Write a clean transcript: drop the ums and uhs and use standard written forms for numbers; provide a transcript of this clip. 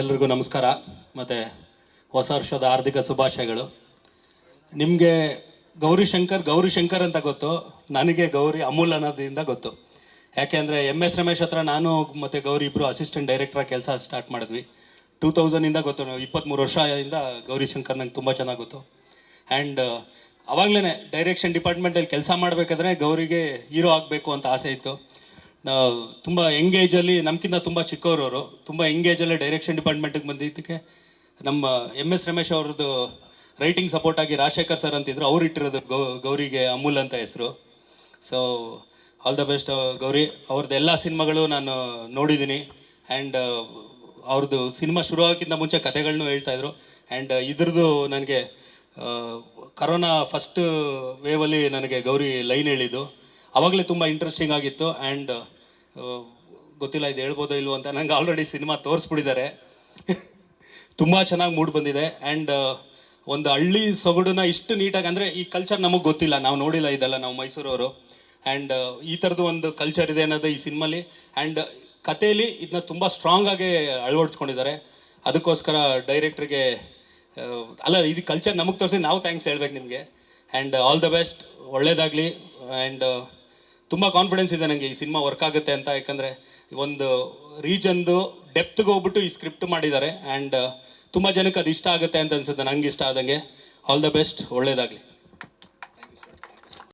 ಎಲ್ರಿಗೂ ನಮಸ್ಕಾರ ಮತ್ತು ಹೊಸ ವರ್ಷದ ಹಾರ್ದಿಕ ಶುಭಾಶಯಗಳು. ನಿಮಗೆ ಗೌರಿ ಶಂಕರ್ ಅಂತ ಗೊತ್ತು, ನನಗೆ ಗೌರಿ ಅಮೂಲ್ ಅನ್ನೋದ್ರಿಂದ ಗೊತ್ತು. ಯಾಕೆಂದರೆ MS ರಮೇಶ್ ಹತ್ರ ನಾನು ಮತ್ತು ಗೌರಿ ಇಬ್ಬರು ಅಸಿಸ್ಟೆಂಟ್ ಡೈರೆಕ್ಟ್ರಾಗಿ ಕೆಲಸ ಸ್ಟಾರ್ಟ್ ಮಾಡಿದ್ವಿ. 2000ಇಂದ ಗೊತ್ತು, ನಾವು 23 ವರ್ಷದಿಂದ ಗೌರಿಶಂಕರ್ ನಂಗೆ ತುಂಬ ಚೆನ್ನಾಗಿ ಗೊತ್ತು. ಆ್ಯಂಡ್ ಅವಾಗಲೇ ಡೈರೆಕ್ಷನ್ ಡಿಪಾರ್ಟ್ಮೆಂಟಲ್ಲಿ ಕೆಲಸ ಮಾಡಬೇಕಾದ್ರೆ ಗೌರಿಗೆ ಹೀರೋ ಆಗಬೇಕು ಅಂತ ಆಸೆ ಇತ್ತು. ತುಂಬ ಯಂಗೇಜಲ್ಲಿ ನಮ್ಗಿಂತ ತುಂಬ ಚಿಕ್ಕವರವರು, ತುಂಬ ಯಂಗೇಜಲ್ಲೇ ಡೈರೆಕ್ಷನ್ ಡಿಪಾರ್ಟ್ಮೆಂಟಿಗೆ ಬಂದಿದ್ದಕ್ಕೆ ನಮ್ಮ MS ರಮೇಶ್ ಅವ್ರದ್ದು ರೈಟಿಂಗ್ ಸಪೋರ್ಟ್ ಆಗಿ ರಾಜಶೇಖರ್ ಸರ್ ಅಂತಿದ್ರು, ಅವ್ರು ಇಟ್ಟಿರೋದು ಗೌರಿಗೆ ಅಮೂಲ್ ಅಂತ ಹೆಸರು. So all the best Gauri. ಅವ್ರದ್ದು ಎಲ್ಲ ಸಿನಿಮಾಗಳು ನಾನು ನೋಡಿದ್ದೀನಿ. ಆ್ಯಂಡ್ ಅವ್ರದ್ದು ಸಿನಿಮಾ ಶುರುವಾಗೋಕ್ಕಿಂತ ಮುಂಚೆ ಕತೆಗಳನ್ನೂ ಹೇಳ್ತಾಯಿದ್ರು. ಆ್ಯಂಡ್ ಇದ್ರದ್ದು ನನಗೆ ಕರೋನಾ ಫಸ್ಟ್ ವೇವಲ್ಲಿ ನನಗೆ ಗೌರಿ ಲೈನ್ ಹೇಳಿದ್ದು ಆವಾಗಲೇ ತುಂಬ ಇಂಟ್ರೆಸ್ಟಿಂಗ್ ಆಗಿತ್ತು. ಆ್ಯಂಡ್ ಗೊತ್ತಿಲ್ಲ ಇದು ಹೇಳ್ಬೋದೋ ಇಲ್ವೋ ಅಂತ, ನಂಗೆ ಆಲ್ರೆಡಿ ಸಿನಿಮಾ ತೋರಿಸ್ಬಿಟ್ಟಿದ್ದಾರೆ. ತುಂಬ ಚೆನ್ನಾಗಿ ಮೂಡ್ ಬಂದಿದೆ. ಆ್ಯಂಡ್ ಒಂದು ಹಳ್ಳಿ ಸೊಗಡನ್ನ ಇಷ್ಟು ನೀಟಾಗಿ, ಅಂದರೆ ಈ ಕಲ್ಚರ್ ನಮಗೆ ಗೊತ್ತಿಲ್ಲ, ನಾವು ನೋಡಿಲ್ಲ ಇದೆಲ್ಲ, ನಾವು ಮೈಸೂರವರು. ಆ್ಯಂಡ್ ಈ ಥರದ್ದು ಒಂದು ಕಲ್ಚರ್ ಇದೆ ಅನ್ನೋದು ಈ ಸಿನಿಮಾಲಿ. ಆ್ಯಂಡ್ ಕಥೆಯಲ್ಲಿ ಇದನ್ನ ತುಂಬ ಸ್ಟ್ರಾಂಗಾಗಿ ಅಳವಡಿಸ್ಕೊಂಡಿದ್ದಾರೆ. ಅದಕ್ಕೋಸ್ಕರ ಡೈರೆಕ್ಟ್ರಿಗೆ ಅಲ್ಲ, ಇದು ಕಲ್ಚರ್ ನಮಗೆ ತೋರಿಸಿ ನಾವು ಥ್ಯಾಂಕ್ಸ್ ಹೇಳ್ಬೇಕು ನಿಮಗೆ. ಆ್ಯಂಡ್ ಆಲ್ ದ ಬೆಸ್ಟ್, ಒಳ್ಳೇದಾಗಲಿ. ಆ್ಯಂಡ್ ತುಂಬ ಕಾನ್ಫಿಡೆನ್ಸ್ ಇದೆ ನನಗೆ ಈ ಸಿನಿಮಾ ವರ್ಕ್ ಆಗುತ್ತೆ ಅಂತ. ಯಾಕಂದರೆ ಒಂದು ರೀಜನ್ದು ಡೆಪ್ತ್ಗೆ ಹೋಗ್ಬಿಟ್ಟು ಈ ಸ್ಕ್ರಿಪ್ಟ್ ಮಾಡಿದ್ದಾರೆ. ಆ್ಯಂಡ್ ತುಂಬ ಜನಕ್ಕೆ ಅದು ಇಷ್ಟ ಆಗುತ್ತೆ ಅಂತ ಅನ್ಸುತ್ತೆ, ನಂಗೆ ಇಷ್ಟ ಆದಂಗೆ. ಆಲ್ ದ ಬೆಸ್ಟ್, ಒಳ್ಳೇದಾಗಲಿ.